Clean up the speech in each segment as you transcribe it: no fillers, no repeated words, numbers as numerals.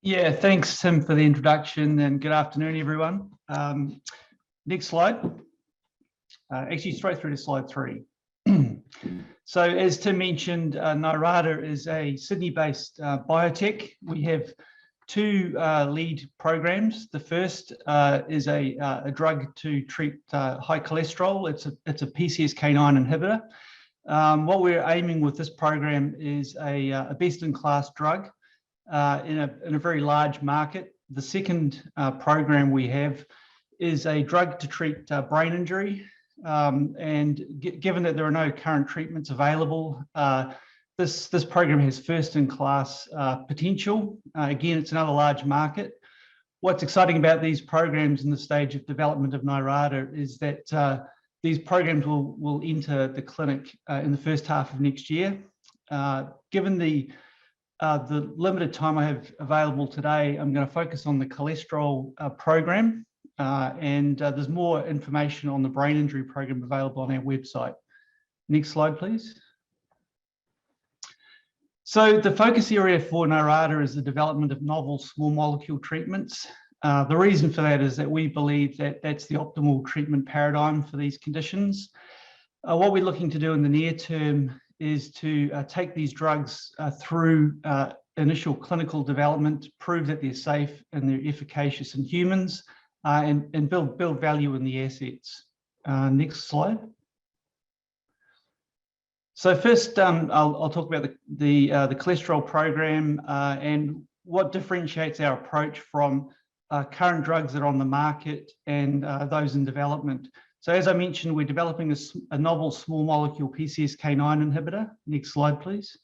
Yeah, thanks, Tim, for the introduction, and good afternoon, everyone. Next slide. Actually, straight through to slide 3. So, as Tim mentioned, Nyrada is a Sydney-based biotech. We have two lead programs. The first is a drug to treat high cholesterol. It's a Pcsk9 inhibitor. What we're aiming with this program is a best-in-class drug in a very large market. The second program we have is a drug to treat brain injury. And given that there are no current treatments available, this program has first-in-class potential. Again, it's another large market. What's exciting about these programs in the stage of development of Nyrada is that these programs will enter the clinic in the first half of next year. Given the limited time I have available today, I'm going to focus on the cholesterol program, and there's more information on the brain injury program available on our website. Next slide, please. So the focus area for Nyrada is the development of novel small molecule treatments. The reason for that is that we believe that that's the optimal treatment paradigm for these conditions. What we're looking to do in the near term is to take these drugs through initial clinical development, prove that they're safe and they're efficacious in humans, and build value in the assets. Next slide. So first, I'll talk about the cholesterol program and what differentiates our approach from current drugs that are on the market and those in development. So as I mentioned, we're developing a novel small molecule Pcsk9 inhibitor. Next slide, please.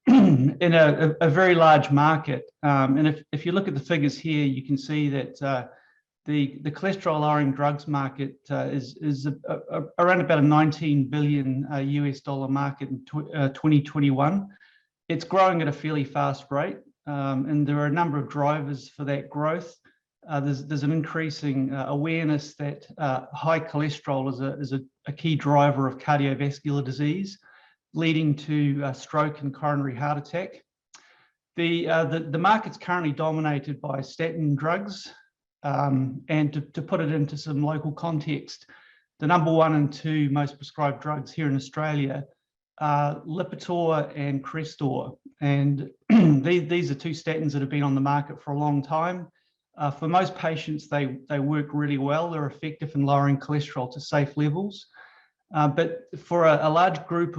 In a very large market. And if you look at the figures here, you can see that the cholesterol lowering drugs market is around about a $19 billion US dollar market in 2021. It's growing at a fairly fast rate, and there are a number of drivers for that growth. There's an increasing awareness that high cholesterol is a key driver of cardiovascular disease, leading to stroke and coronary heart attack. The market's currently dominated by statin drugs, and to put it into some local context, the number 1 and 2 most prescribed drugs here in Australia are Lipitor and Crestor, and these are two statins that have been on the market for a long time. For most patients, they work really well. They're effective in lowering cholesterol to safe levels. But for a large group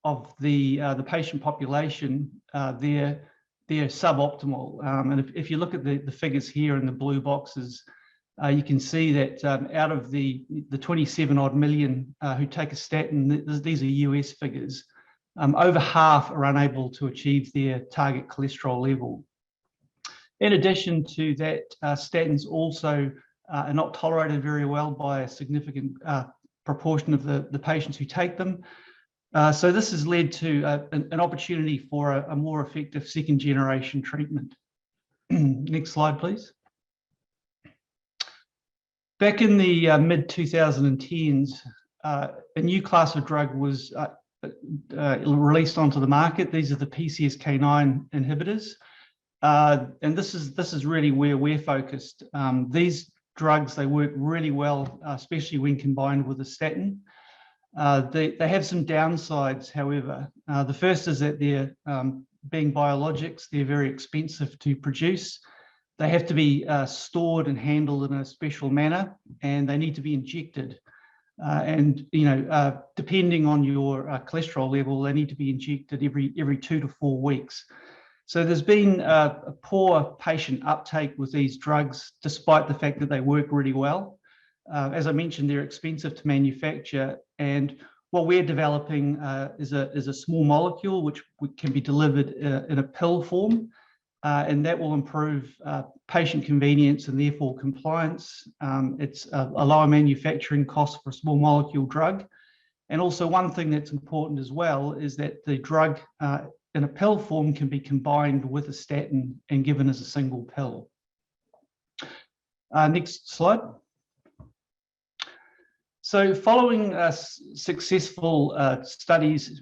of the patient population, they're suboptimal. And if you look at the figures here in the blue boxes, you can see that out of the 27 odd million who take a statin, these are US figures, over half are unable to achieve their target cholesterol level. In addition to that, statins also are not tolerated very well by a significant proportion of the patients who take them. So this has led to an opportunity for a more effective second-generation treatment. Next slide, please. Back in the mid-2010s, a new class of drug was released onto the market. These are the Pcsk9 inhibitors. And this is really where we're focused. These drugs, they work really well, especially when combined with a statin. They have some downsides, however. The first is that they're being biologics, they're very expensive to produce. They have to be stored and handled in a special manner, and they need to be injected. And depending on your cholesterol level, they need to be injected every 2 to 4 weeks. So there's been a poor patient uptake with these drugs, despite the fact that they work really well. As I mentioned, they're expensive to manufacture, and what we're developing is a small molecule which can be delivered in a pill form, and that will improve patient convenience and therefore compliance. It's a lower manufacturing cost for a small molecule drug. And also one thing that's important as well is that the drug in a pill form can be combined with a statin and given as a single pill. Next slide. So following successful studies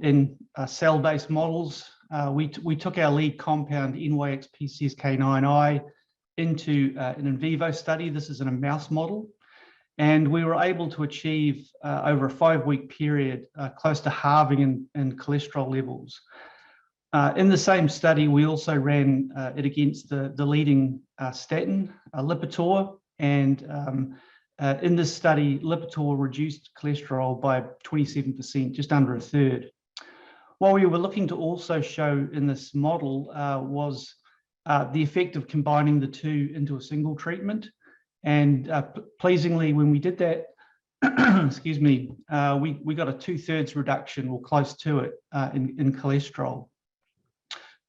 in cell-based models, we took our lead compound NYX Pcsk9 into an in vivo study. This is in a mouse model. And we were able to achieve, over a 5-week period, close to halving in cholesterol levels. In the same study, we also ran it against the leading statin, Lipitor, and in this study, Lipitor reduced cholesterol by 27%, just under a third. What we were looking to also show in this model was the effect of combining the two into a single treatment. And pleasingly, when we did that, excuse me, we got a 2/3 reduction or close to it in cholesterol.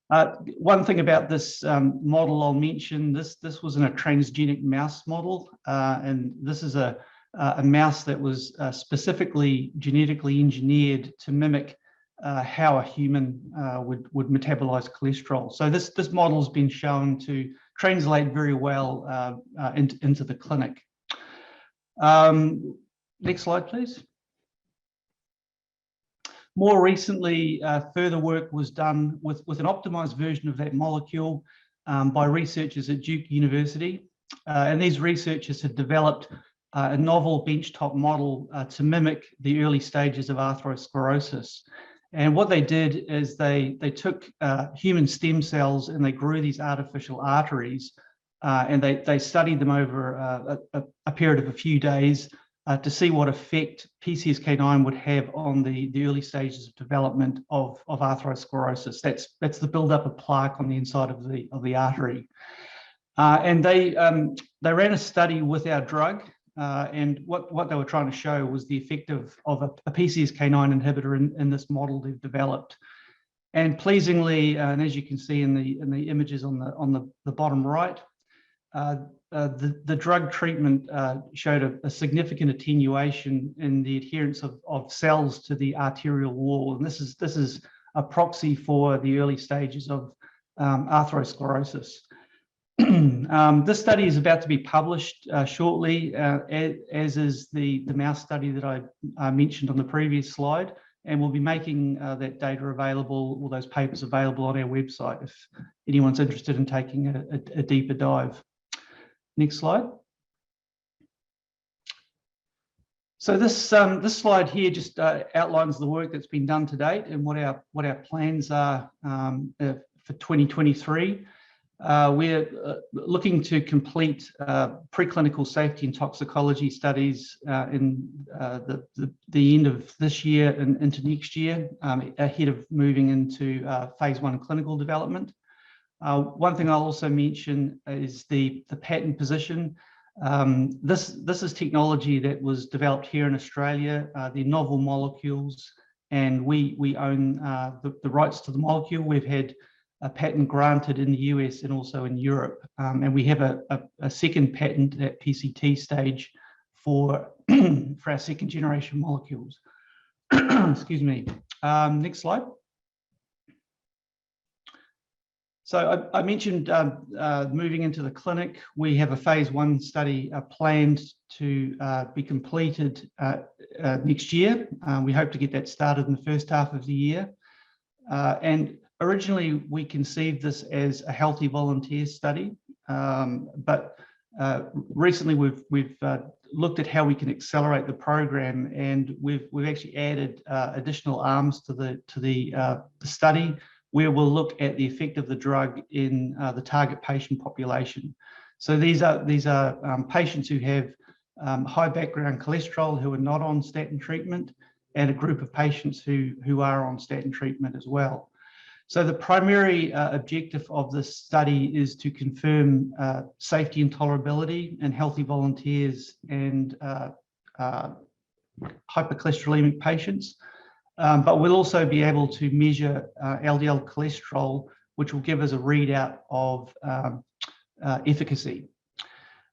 One thing about this model I'll mention, this was in a transgenic mouse model, and this is a mouse that was specifically genetically engineered to mimic how a human would metabolize cholesterol. So this model has been shown to translate very well into the clinic. Next slide, please. More recently, further work was done with an optimized version of that molecule by researchers at Duke University. And these researchers had developed a novel benchtop model to mimic the early stages of atherosclerosis. And what they did is they took human stem cells and they grew these artificial arteries, and they studied them over a period of a few days to see what effect PCSK9 would have on the early stages of development of atherosclerosis. That's the buildup of plaque on the inside of the artery. And they ran a study with our drug. And what they were trying to show was the effect of a Pcsk9 inhibitor in this model they've developed. And pleasingly, and as you can see in the images on the bottom right, the drug treatment showed a significant attenuation in the adherence of cells to the arterial wall. And this is a proxy for the early stages of atherosclerosis. This study is about to be published shortly, as is the mouse study that I mentioned on the previous slide, and we'll be making that data available, all those papers available on our website if anyone's interested in taking a deeper dive. Next slide. So this slide here just outlines the work that's been done to date and what our plans are for 2023. We're looking to complete preclinical safety and toxicology studies in the end of this year and into next year, ahead of moving into phase 1 clinical development. One thing I'll also mention is the patent position. This is technology that was developed here in Australia. They're novel molecules, and we own the rights to the molecule. We've had a patent granted in the US and also in Europe. And we have a second patent at PCT stage for our second generation molecules. Excuse me. Next slide. So I mentioned moving into the clinic. We have a phase 1 study planned to be completed next year. We hope to get that started in the first half of the year. And originally, we conceived this as a healthy volunteer study, but recently we've looked at how we can accelerate the program, and we've actually added additional arms to the study, where we'll look at the effect of the drug in the target patient population. So these are patients who have high background cholesterol who are not on statin treatment, and a group of patients who are on statin treatment as well. So the primary objective of this study is to confirm safety and tolerability in healthy volunteers and hypercholesterolemic patients. But we'll also be able to measure LDL cholesterol, which will give us a readout of efficacy.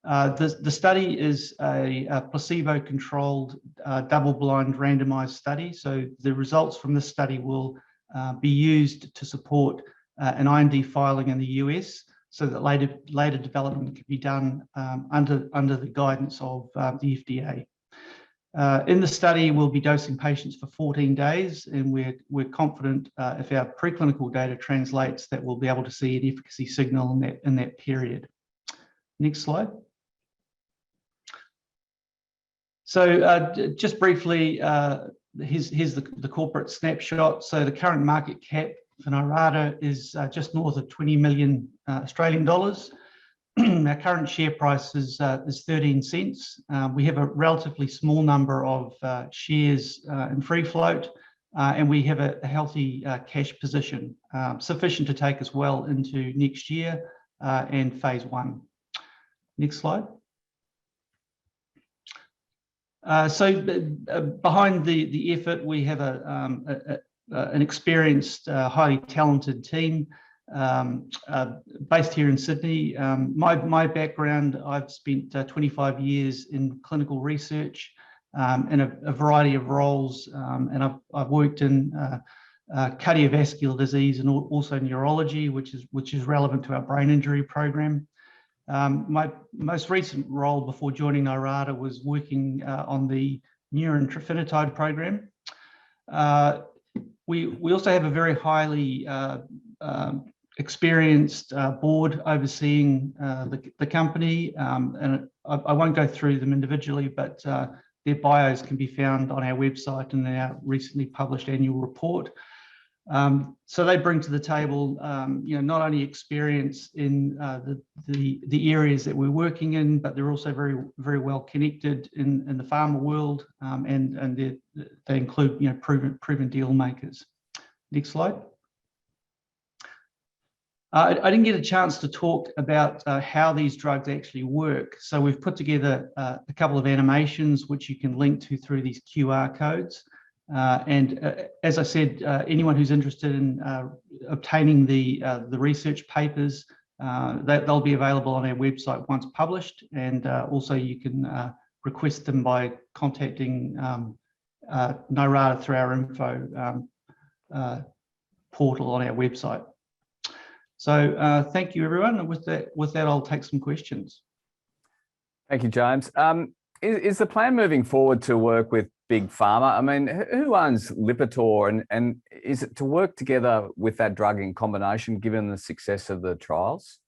The study is a placebo-controlled, double-blind randomized study. So the results from this study will be used to support an IND filing in the US, so that later development can be done under the guidance of the FDA. In the study, we'll be dosing patients for 14 days, and we're confident if our preclinical data translates that we'll be able to see an efficacy signal in that period. Next slide. So just briefly, here's the corporate snapshot. So the current market cap for Nyrada is just north of 20 million Australian dollars. Our current share price is 13 cents. We have a relatively small number of shares in free float, and we have a healthy cash position, sufficient to take us well into next year and phase 1. Next slide. So behind the effort, we have an experienced, highly talented team based here in Sydney. My background, I've spent 25 years in clinical research in a variety of roles, and I've worked in cardiovascular disease and also neurology, which is relevant to our brain injury program. My most recent role before joining Nyrada was working on the neurodegenerative program. We also have a very highly experienced board overseeing the company, and I won't go through them individually, but their bios can be found on our website and our recently published annual report. So they bring to the table, not only experience in the areas that we're working in, but they're also very, very well connected in the pharma world, and they include proven deal makers. Next slide. I didn't get a chance to talk about how these drugs actually work. So we've put together a couple of animations which you can link to through these QR codes. And as I said, anyone who's interested in obtaining the research papers, they'll be available on our website once published, and also you can request them by contacting Nyrada through our info portal on our website. So thank you, everyone. And with that, I'll take some questions. Thank you, James. Is the plan moving forward to work with Big Pharma? I mean, who owns Lipitor, and is it to work together with that drug in combination, given the success of the trials?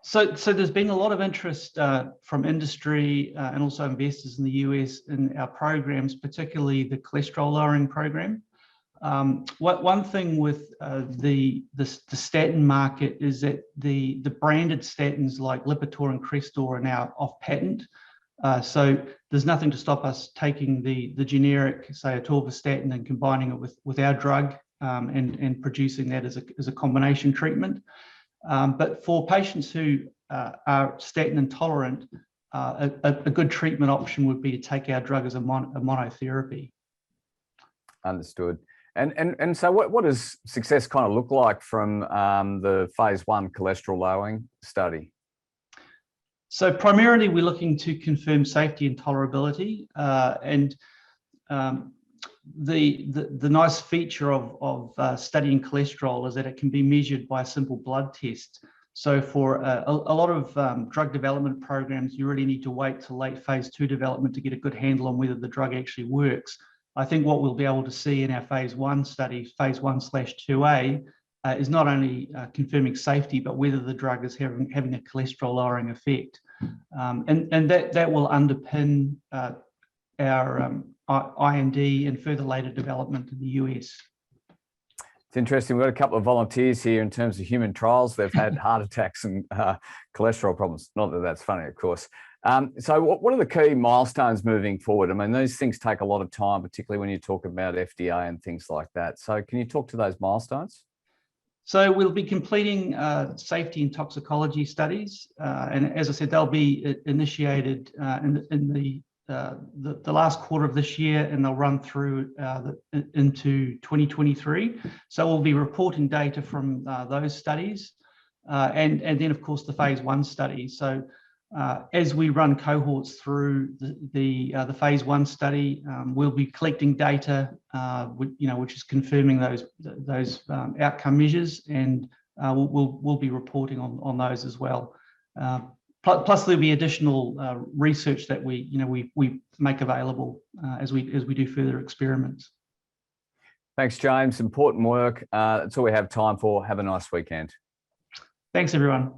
So there's been a lot of interest from industry and also investors in the US in our programs, particularly the cholesterol lowering program. One thing with the statin market is that the branded statins like Lipitor and Crestor are now off patent. So there's nothing to stop us taking the generic, say, atorvastatin, and combining it with our drug and producing that as a combination treatment. But for patients who are statin intolerant, a good treatment option would be to take our drug as a monotherapy. Understood. And so what does success kind of look like from the phase 1 cholesterol lowering study? So primarily we're looking to confirm safety and tolerability, and the nice feature of studying cholesterol is that it can be measured by a simple blood test. So for a lot of drug development programs, you really need to wait till late phase 2 development to get a good handle on whether the drug actually works. I think what we'll be able to see in our phase 1 study, phase 1/2A, is not only confirming safety, but whether the drug is having a cholesterol lowering effect. And that will underpin our IND and further later development in the US. It's interesting. We've got a couple of volunteers here in terms of human trials. They've had heart attacks and cholesterol problems. Not that that's funny, of course. So what are the key milestones moving forward? I mean, these things take a lot of time, particularly when you talk about FDA and things like that. So can you talk to those milestones? So we'll be completing safety and toxicology studies, and as I said, they'll be initiated in the last quarter of this year, and they'll run through into 2023. So we'll be reporting data from those studies, and then of course the phase 1 study. So as we run cohorts through the phase 1 study, we'll be collecting data, which is confirming those outcome measures, and we'll be reporting on those as well. Plus, there'll be additional research that we make available as we do further experiments. Thanks, James. Important work. That's all we have time for. Have a nice weekend. Thanks, everyone.